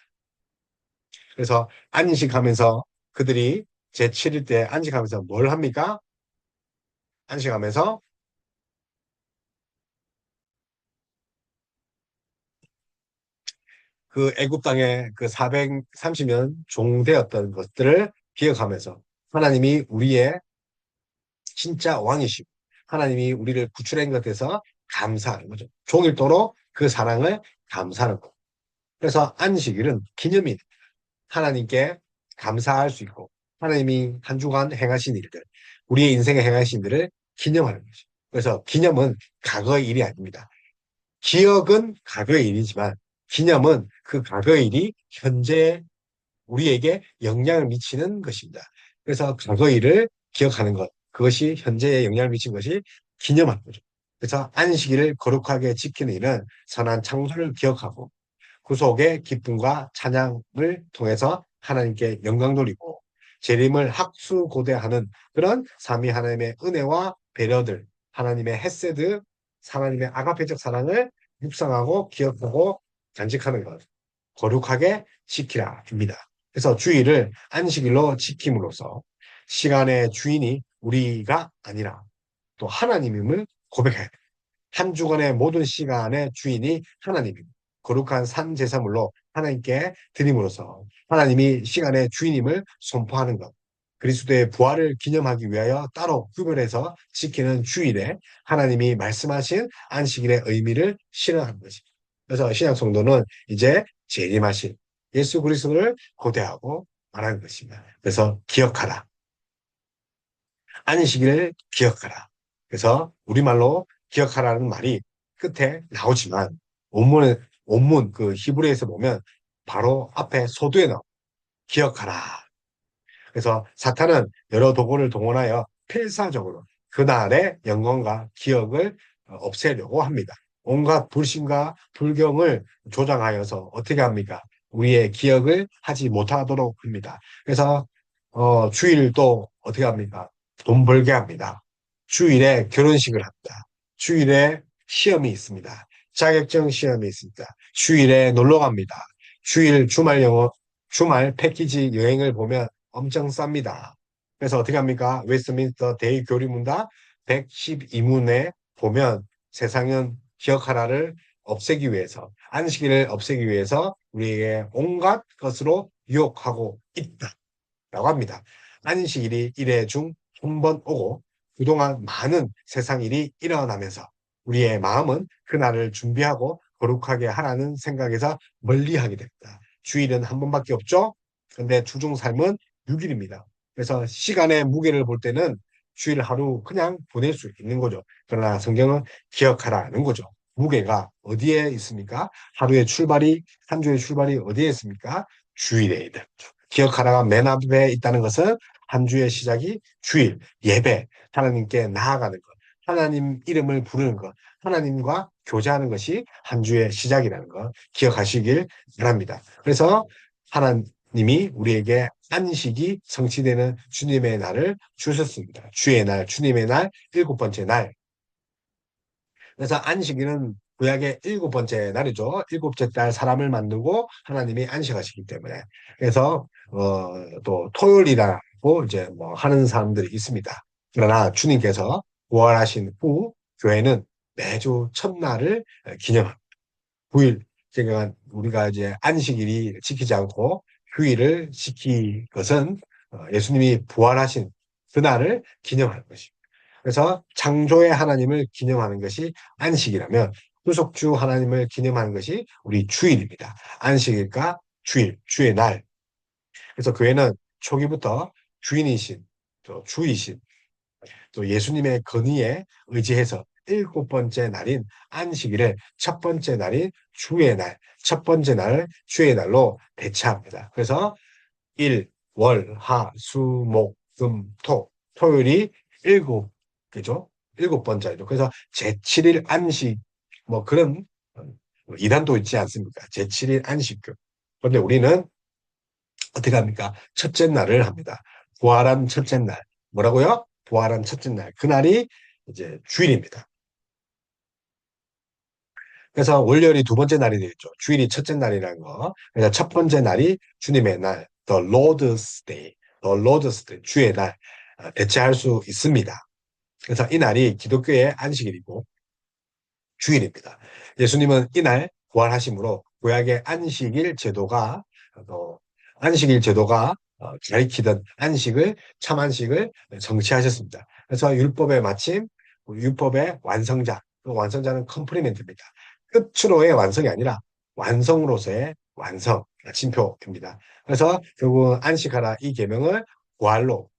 그래서 안식하면서 그들이 제7일 때 안식하면서 뭘 합니까? 안식하면서 그 애굽 땅에 그 430년 종되었던 것들을 기억하면서 하나님이 우리의 진짜 왕이시고 하나님이 우리를 구출한 것에서 감사하는 거죠. 종일토록 그 사랑을 감사하는 거. 그래서 안식일은 기념일, 하나님께 감사할 수 있고 하나님이 한 주간 행하신 일들, 우리의 인생에 행하신 일을 기념하는 거죠. 그래서 기념은 과거의 일이 아닙니다. 기억은 과거의 일이지만 기념은 그 과거의 일이 현재 우리에게 영향을 미치는 것입니다. 그래서 과거 일을 기억하는 것, 그것이 현재에 영향을 미친 것이 기념하는 거죠. 그래서 안식일을 거룩하게 지키는 일은 선한 창조를 기억하고 구속의 기쁨과 찬양을 통해서 하나님께 영광 돌리고 재림을 학수고대하는 그런 삼위 하나님의 은혜와 배려들, 하나님의 헤세드, 하나님의 아가페적 사랑을 묵상하고 기억하고 간직하는 것, 거룩하게 지키라입니다. 그래서 주일을 안식일로 지킴으로써 시간의 주인이 우리가 아니라 또 하나님임을 고백해야 돼요. 한 주간의 모든 시간의 주인이 하나님입니다. 거룩한 산 제사물로 하나님께 드림으로써 하나님이 시간의 주인임을 선포하는 것. 그리스도의 부활을 기념하기 위하여 따로 구별해서 지키는 주일에 하나님이 말씀하신 안식일의 의미를 실현하는 것입니다. 그래서 신약 성도는 이제 재림하신 예수 그리스도를 고대하고 말하는 것입니다. 그래서 기억하라. 안식일을 기억하라. 그래서 우리말로 기억하라는 말이 끝에 나오지만 원문 그 히브리에서 보면 바로 앞에 소두에 나와 기억하라. 그래서 사탄은 여러 도구를 동원하여 필사적으로 그날의 영광과 기억을 없애려고 합니다. 온갖 불신과 불경을 조장하여서 어떻게 합니까? 우리의 기억을 하지 못하도록 합니다. 그래서 주일도 어떻게 합니까? 돈 벌게 합니다. 주일에 결혼식을 합니다. 주일에 시험이 있습니다. 자격증 시험이 있습니다. 주일에 놀러 갑니다. 주말 패키지 여행을 보면 엄청 쌉니다. 그래서 어떻게 합니까? 웨스트민스터 대교리문답 112문에 보면 세상은 기억하라를 없애기 위해서, 안식일을 없애기 위해서 우리에게 온갖 것으로 유혹하고 있다라고 합니다. 안식일이 일회 중 한 번 오고 그동안 많은 세상 일이 일어나면서 우리의 마음은 그날을 준비하고 거룩하게 하라는 생각에서 멀리하게 됩니다. 주일은 한 번밖에 없죠? 근데 주중 삶은 6일입니다. 그래서 시간의 무게를 볼 때는 주일 하루 그냥 보낼 수 있는 거죠. 그러나 성경은 기억하라는 거죠. 무게가 어디에 있습니까? 하루의 출발이, 한 주의 출발이 어디에 있습니까? 주일에 있다. 기억하라가 맨 앞에 있다는 것은 한 주의 시작이 주일, 예배, 하나님께 나아가는 것, 하나님 이름을 부르는 것, 하나님과 교제하는 것이 한 주의 시작이라는 것 기억하시길 바랍니다. 그래서 하나님이 우리에게 안식이 성취되는 주님의 날을 주셨습니다. 주의 날, 주님의 날, 일곱 번째 날. 그래서 안식일은 구약의 일곱 번째 날이죠. 일곱째 날 사람을 만들고 하나님이 안식하시기 때문에. 그래서 또 토요일이라고 이제 뭐 하는 사람들이 있습니다. 그러나 주님께서 부활하신 후 교회는 매주 첫날을 기념합니다. 9일, 그러니까 우리가 이제 안식일이 지키지 않고 휴일을 지킬 것은 예수님이 부활하신 그날을 기념하는 것입니다. 그래서 창조의 하나님을 기념하는 것이 안식이라면 구속주 하나님을 기념하는 것이 우리 주일입니다. 안식일과 주일, 주의 날. 그래서 교회는 초기부터 주인이신, 또 주이신, 또 예수님의 건의에 의지해서 일곱 번째 날인 안식일을 첫 번째 날인 주의 날, 첫 번째 날을 주의 날로 대체합니다. 그래서 일, 월, 하, 수, 목, 금, 토. 토요일이 일곱, 그죠? 일곱 번째죠. 그래서 제7일 안식, 뭐 그런 이단도 있지 않습니까? 제7일 안식교. 그런데 우리는 어떻게 합니까? 첫째 날을 합니다. 부활한 첫째 날. 뭐라고요? 부활한 첫째 날. 그날이 이제 주일입니다. 그래서 월요일이 두 번째 날이 되겠죠. 주일이 첫째 날이라는 거. 그래서 첫 번째 날이 주님의 날, The Lord's Day, The Lord's Day, 주의 날 대체할 수 있습니다. 그래서 이 날이 기독교의 안식일이고 주일입니다. 예수님은 이날 부활하심으로 구약의 안식일 제도가 가리키던 안식을 참 안식을 정치하셨습니다. 그래서 율법의 마침, 율법의 완성자, 그 완성자는 컴플리멘트입니다. 끝으로의 완성이 아니라 완성으로서의 완성, 마침표입니다. 그래서 결국 안식하라 이 계명을 부활로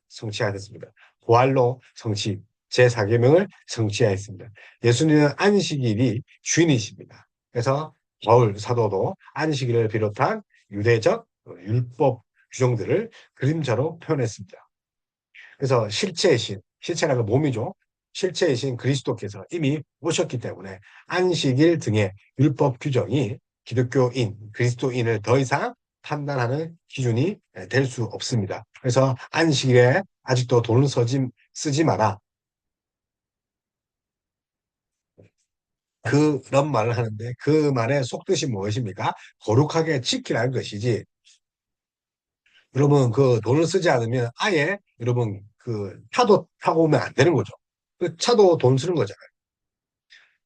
성취하셨습니다. 부활로 성취, 제4계명을 성취하였습니다. 예수님은 안식일이 주인이십니다. 그래서 바울 사도도 안식일을 비롯한 유대적 율법 규정들을 그림자로 표현했습니다. 그래서 실체의 신, 실체라는 건 몸이죠. 실체의 신 그리스도께서 이미 오셨기 때문에 안식일 등의 율법 규정이 기독교인, 그리스도인을 더 이상 판단하는 기준이 될 수 없습니다. 그래서 안식일에 아직도 돈을 쓰지 마라. 그런 말을 하는데 그 말의 속뜻이 무엇입니까? 거룩하게 지키라는 것이지. 여러분 그 돈을 쓰지 않으면 아예 여러분 그 차도 타고 오면 안 되는 거죠. 그 차도 돈 쓰는 거잖아요.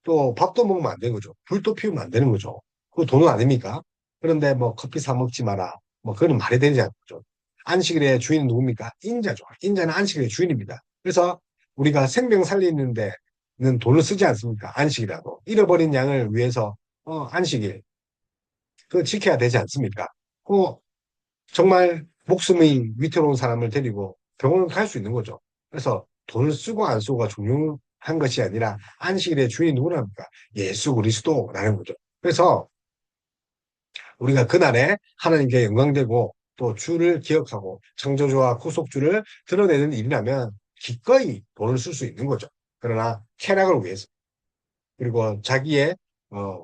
또 밥도 먹으면 안 되는 거죠. 불도 피우면 안 되는 거죠. 그거 돈은 아닙니까? 그런데 뭐 커피 사 먹지 마라. 뭐 그거는 말이 되지 않죠. 안식일의 주인은 누굽니까? 인자죠. 인자는 안식일의 주인입니다. 그래서 우리가 생명 살리는데는 돈을 쓰지 않습니까? 안식이라도. 잃어버린 양을 위해서 안식일 그거 지켜야 되지 않습니까? 그 정말 목숨이 위태로운 사람을 데리고 병원을 갈 수 있는 거죠. 그래서 돈을 쓰고 안 쓰고가 중요한 것이 아니라 안식일의 주인이 누구랍니까? 예수 그리스도라는 거죠. 그래서 우리가 그날에 하나님께 영광되고 또 주를 기억하고 창조주와 구속주를 드러내는 일이라면 기꺼이 돈을 쓸 수 있는 거죠. 그러나 쾌락을 위해서 그리고 자기의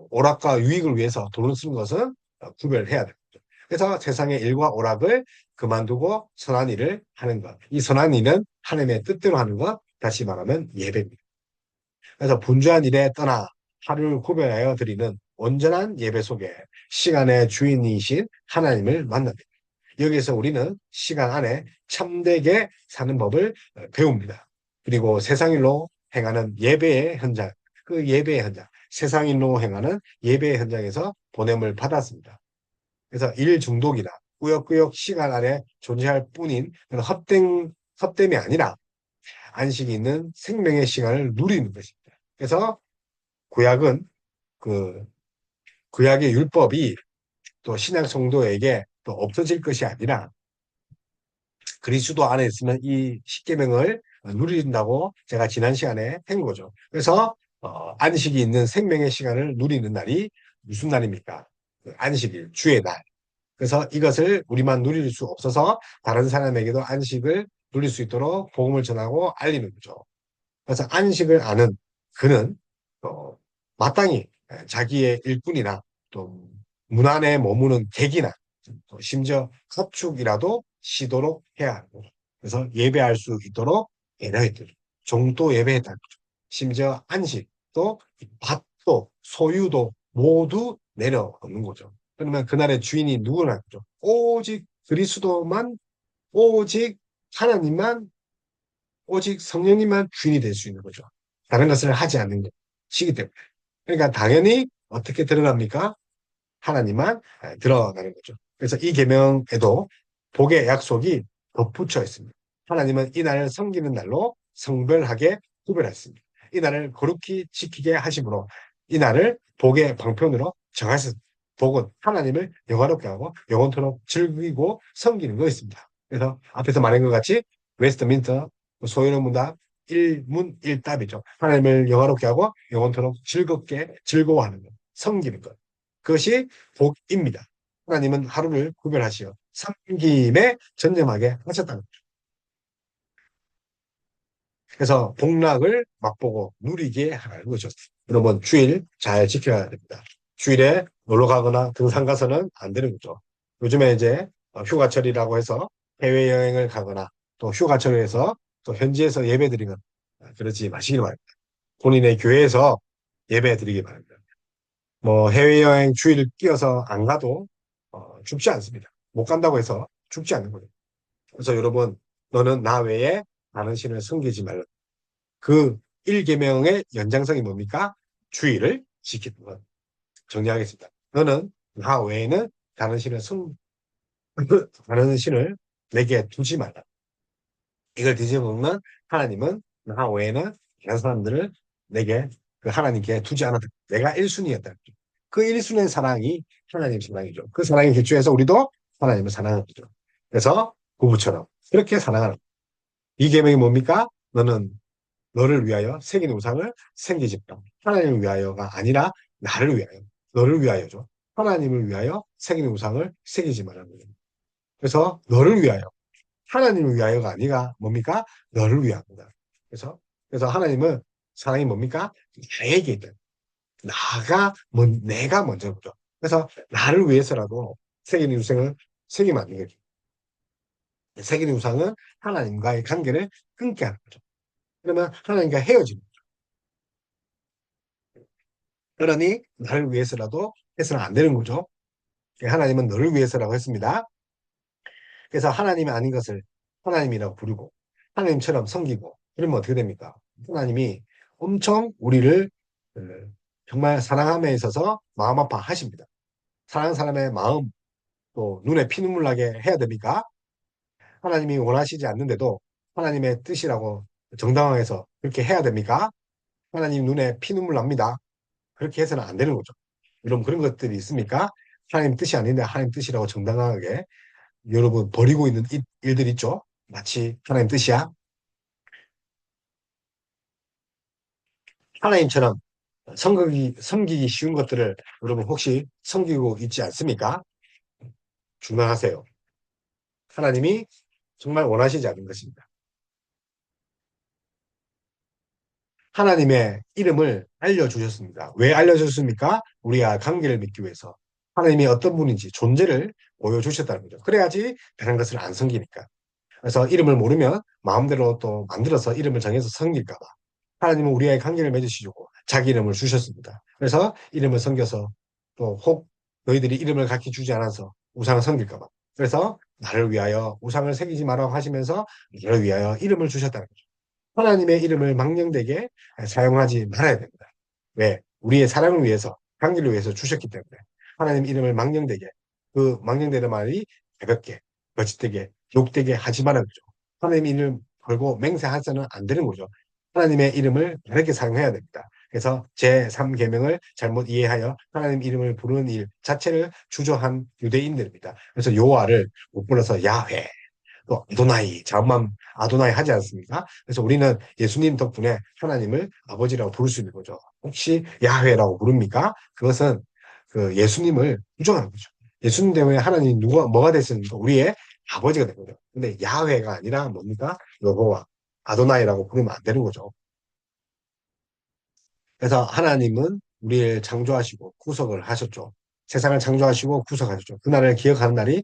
오락과 유익을 위해서 돈을 쓰는 것은 구별해야 됩니다. 그래서 세상의 일과 오락을 그만두고 선한 일을 하는 것. 이 선한 일은 하나님의 뜻대로 하는 것. 다시 말하면 예배입니다. 그래서 분주한 일에 떠나 하루를 구별하여 드리는 온전한 예배 속에 시간의 주인이신 하나님을 만납니다. 여기에서 우리는 시간 안에 참되게 사는 법을 배웁니다. 그리고 세상일로 행하는 예배의 현장, 그 예배의 현장, 세상일로 행하는 예배의 현장에서 보냄을 받았습니다. 그래서 일 중독이나 꾸역꾸역 시간 안에 존재할 뿐인 그런 헛됨이 아니라 안식이 있는 생명의 시간을 누리는 것입니다. 그래서 구약은 그 구약의 율법이 또 신약 성도에게 또 없어질 것이 아니라 그리스도 안에 있으면 이 십계명을 누린다고 제가 지난 시간에 한 거죠. 그래서 안식이 있는 생명의 시간을 누리는 날이 무슨 날입니까? 그 안식일, 주의 날. 그래서 이것을 우리만 누릴 수 없어서 다른 사람에게도 안식을 누릴 수 있도록 복음을 전하고 알리는 거죠. 그래서 안식을 아는 그는 마땅히 자기의 일꾼이나 또 문 안에 머무는 객이나 또 심지어 가축이라도 쉬도록 해야 하고 그래서 예배할 수 있도록 애너희들 종도 예배했다는 거죠. 심지어 안식도 밭도 소유도 모두 내려놓는 거죠. 그러면 그날의 주인이 누구나 거죠. 오직 그리스도만 오직 하나님만 오직 성령님만 주인이 될 수 있는 거죠. 다른 것을 하지 않는 것이기 때문에. 그러니까 당연히 어떻게 드러납니까? 하나님만 드러나는 거죠. 그래서 이 계명에도 복의 약속이 덧붙여 있습니다. 하나님은 이 날을 섬기는 날로 성별하게 구별했습니다. 이 날을 거룩히 지키게 하심으로 이 날을 복의 방편으로 정하셨습니다. 복은 하나님을 영화롭게 하고 영원토록 즐기고 섬기는 것입니다. 그래서 앞에서 말한 것 같이 웨스트민스터 소유의 문답 일문일답이죠. 하나님을 영화롭게 하고 영원토록 즐겁게 즐거워하는 것, 섬기는 것. 그것이 복입니다. 하나님은 하루를 구별하시어 섬김에 전념하게 하셨다는 거죠. 그래서 복락을 맛보고 누리게 하라는 거죠. 여러분 주일 잘 지켜야 됩니다. 주일에 놀러 가거나 등산 가서는 안 되는 거죠. 요즘에 이제 휴가철이라고 해서 해외여행을 가거나 또 휴가철에서 또 현지에서 예배 드리는 그러지 마시기 바랍니다. 본인의 교회에서 예배 드리기 바랍니다. 뭐 해외여행 주일 끼어서 안 가도 죽지 않습니다. 못 간다고 해서 죽지 않는 거예요. 그래서 여러분 너는 나 외에 다른 신을 섬기지 말라. 그 1계명의 연장성이 뭡니까? 주의를 지키는 것. 정리하겠습니다. 너는 나 외에는 다른 신을 다른 신을 내게 두지 말라. 이걸 뒤집으면 하나님은 나 외에는 다른 사람들을 내게 그 하나님께 두지 않았다. 내가 1순위였다. 그 1순위의 사랑이 하나님 사랑이죠. 그 사랑이 기초해서 우리도 하나님을 사랑하는 거죠. 그래서 부부처럼 그렇게 사랑하는 이 계명이 뭡니까? 너는 너를 위하여 새긴 우상을 생기지 마라. 하나님을 위하여가 아니라 나를 위하여, 너를 위하여죠. 하나님을 위하여 새긴 우상을 새기지 말라는 거예요. 그래서 너를 위하여, 하나님을 위하여가 아니라 뭡니까? 너를 위하여다. 그래서 하나님은 사랑이 뭡니까? 나에게 있다. 내가 먼저죠. 그래서 나를 위해서라도 새긴 우상을 새기면 안 되겠죠. 새긴 우상은 하나님과의 관계를 끊게 하는 거죠. 그러면 하나님과 헤어지는 거죠. 그러니 나를 위해서라도 해서는 안 되는 거죠. 하나님은 너를 위해서라고 했습니다. 그래서 하나님이 아닌 것을 하나님이라고 부르고 하나님처럼 섬기고 그러면 어떻게 됩니까? 하나님이 엄청 우리를 어, 정말 사랑함에 있어서 마음 아파하십니다. 사랑하는 사람의 마음 또 눈에 피눈물 나게 해야 됩니까? 하나님이 원하시지 않는데도 하나님의 뜻이라고 정당화해서 그렇게 해야 됩니까? 하나님 눈에 피눈물 납니다. 그렇게 해서는 안 되는 거죠. 여러분 그런 것들이 있습니까? 하나님 뜻이 아닌데 하나님 뜻이라고 정당하게 여러분 버리고 있는 일들 있죠? 마치 하나님 뜻이야. 하나님처럼 섬기기 쉬운 것들을 여러분 혹시 섬기고 있지 않습니까? 중단하세요. 하나님이 정말 원하시지 않는 것입니다. 하나님의 이름을 알려주셨습니다. 왜 알려주셨습니까? 우리가 관계를 맺기 위해서. 하나님이 어떤 분인지 존재를 보여주셨다는 거죠. 그래야지 다른 것을 안 섬기니까. 그래서 이름을 모르면 마음대로 또 만들어서 이름을 정해서 섬길까 봐. 하나님은 우리와의 관계를 맺으시고 자기 이름을 주셨습니다. 그래서 이름을 섬겨서 또 혹 너희들이 이름을 갖게 주지 않아서 우상을 섬길까 봐. 그래서 나를 위하여 우상을 새기지 말라고 하시면서 나를 위하여 이름을 주셨다는 거죠. 하나님의 이름을 망령되게 사용하지 말아야 됩니다. 왜? 우리의 사랑을 위해서, 관계를 위해서 주셨기 때문에. 하나님 이름을 망령되게, 그 망령되는 말이 가볍게, 거짓되게, 욕되게 하지 말아야 죠 하나님 이름 걸고 맹세하서는 안 되는 거죠. 하나님의 이름을 다르게 사용해야 됩니다. 그래서 제3계명을 잘못 이해하여 하나님 이름을 부르는 일 자체를 주저한 유대인들입니다. 그래서 요하를 못 불러서 야훼, 또 아도나이, 자음만 아도나이 하지 않습니까? 그래서 우리는 예수님 덕분에 하나님을 아버지라고 부를 수 있는 거죠. 혹시 야훼라고 부릅니까? 그것은 그 예수님을 부정하는 거죠. 예수님 때문에 하나님 뭐가 됐습니까? 우리의 아버지가 된 거죠. 근데 야훼가 아니라 뭡니까? 여호와, 아도나이라고 부르면 안 되는 거죠. 그래서 하나님은 우리를 창조하시고 구속을 하셨죠. 세상을 창조하시고 구속하셨죠. 그날을 기억하는 날이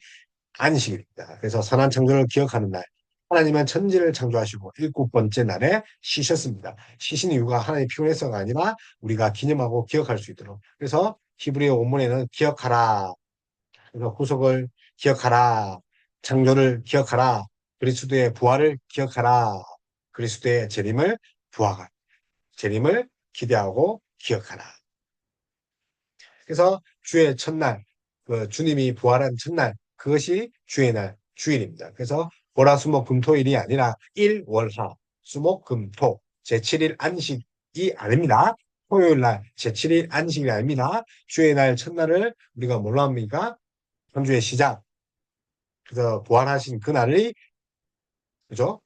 안식일입니다. 그래서 선한 창조를 기억하는 날. 하나님은 천지를 창조하시고 일곱 번째 날에 쉬셨습니다. 쉬신 이유가 하나님이 피곤해서가 아니라 우리가 기념하고 기억할 수 있도록. 그래서 히브리어 원문에는 기억하라. 그래서 구속을 기억하라. 창조를 기억하라. 그리스도의 부활을 기억하라. 그리스도의 재림을 부활, 재림을 기대하고 기억하라. 그래서 주의 첫날, 그 주님이 부활한 첫날, 그것이 주의 날, 주일입니다. 그래서 월화수목 금토일이 아니라 일월화, 수목 금토, 제7일 안식이 아닙니다. 토요일 날 제7일 안식이 아닙니다. 주의 날 첫날을 우리가 뭘로 합니까? 한 주의 시작. 그래서 부활하신 그날이 그죠?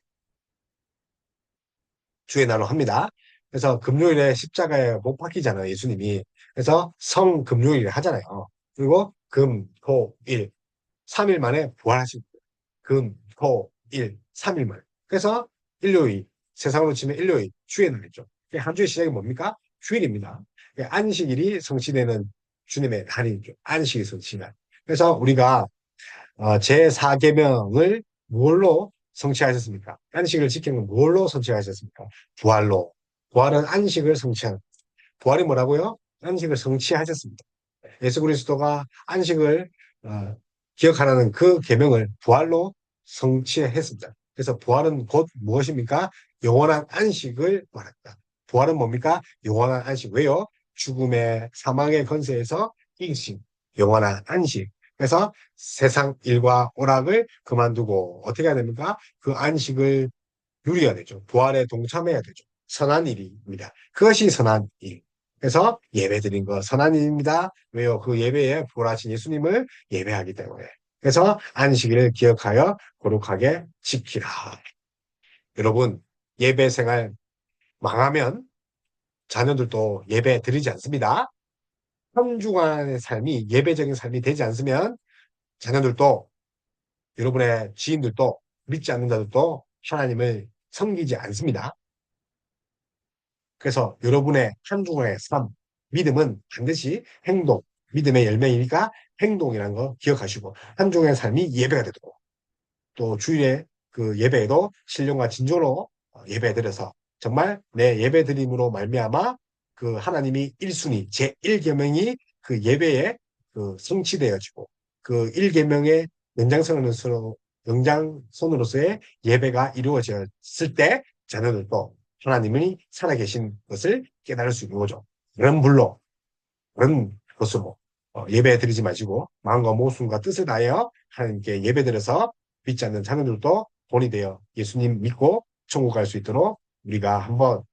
주의 날로 합니다. 그래서 금요일에 십자가에 못 박히잖아요, 예수님이. 그래서 성금요일을 하잖아요. 그리고 금, 토, 일. 3일 만에 부활하신 거예요. 금, 토, 일, 3일 만에. 그래서 일요일, 세상으로 치면 일요일, 주의 날이죠. 한 주의 시작이 뭡니까? 주일입니다. 안식일이 성취되는 주님의 날이죠. 안식일 성취날. 그래서 우리가 제4계명을 뭘로 성취하셨습니까? 안식을 지키는 건 뭘로 성취하셨습니까? 부활로. 부활은 안식을 성취한. 부활이 뭐라고요? 안식을 성취하셨습니다. 예수 그리스도가 안식을 어, 기억하라는 그 계명을 부활로 성취했습니다. 그래서 부활은 곧 무엇입니까? 영원한 안식을 말합니다. 부활은 뭡니까? 영원한 안식. 왜요? 죽음의 사망의 건세에서 이기신 영원한 안식. 그래서 세상 일과 오락을 그만두고 어떻게 해야 됩니까? 그 안식을 누려야 되죠. 부활에 동참해야 되죠. 선한 일입니다. 그것이 선한 일. 그래서 예배 드린 거 선한 일입니다. 왜요? 그 예배에 부활하신 예수님을 예배하기 때문에. 그래서 안식일을 기억하여 거룩하게 지키라. 여러분, 예배 생활 망하면 자녀들도 예배 드리지 않습니다. 한 주간의 삶이 예배적인 삶이 되지 않으면 자녀들도 여러분의 지인들도 믿지 않는 자들도 하나님을 섬기지 않습니다. 그래서 여러분의 한 주간의 삶, 믿음은 반드시 행동, 믿음의 열매이니까 행동이라는 거 기억하시고 한 주간의 삶이 예배가 되도록 또 주일에 그 예배에도 신령과 진정으로 예배 드려서 정말 내 예배 드림으로 말미암아 그 하나님이 1순위 제1계명이 그 예배에 그 성취되어지고 그 1계명의 연장선으로서의 예배가 이루어졌을 때 자녀들도 하나님이 살아계신 것을 깨달을 수 있는 거죠. 그런 불로 그런 것으로 예배 드리지 마시고 마음과 모순과 뜻을 다하여 하나님께 예배 드려서 믿지 않는 자녀들도 본이 되어 예수님 믿고 천국 갈 수 있도록 우리가 한번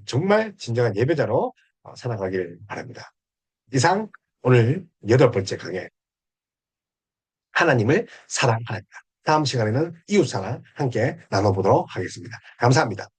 정말 진정한 예배자로 살아가길 바랍니다. 이상 오늘 8번째 강의 하나님을 사랑하라. 다음 시간에는 이웃사랑 함께 나눠보도록 하겠습니다. 감사합니다.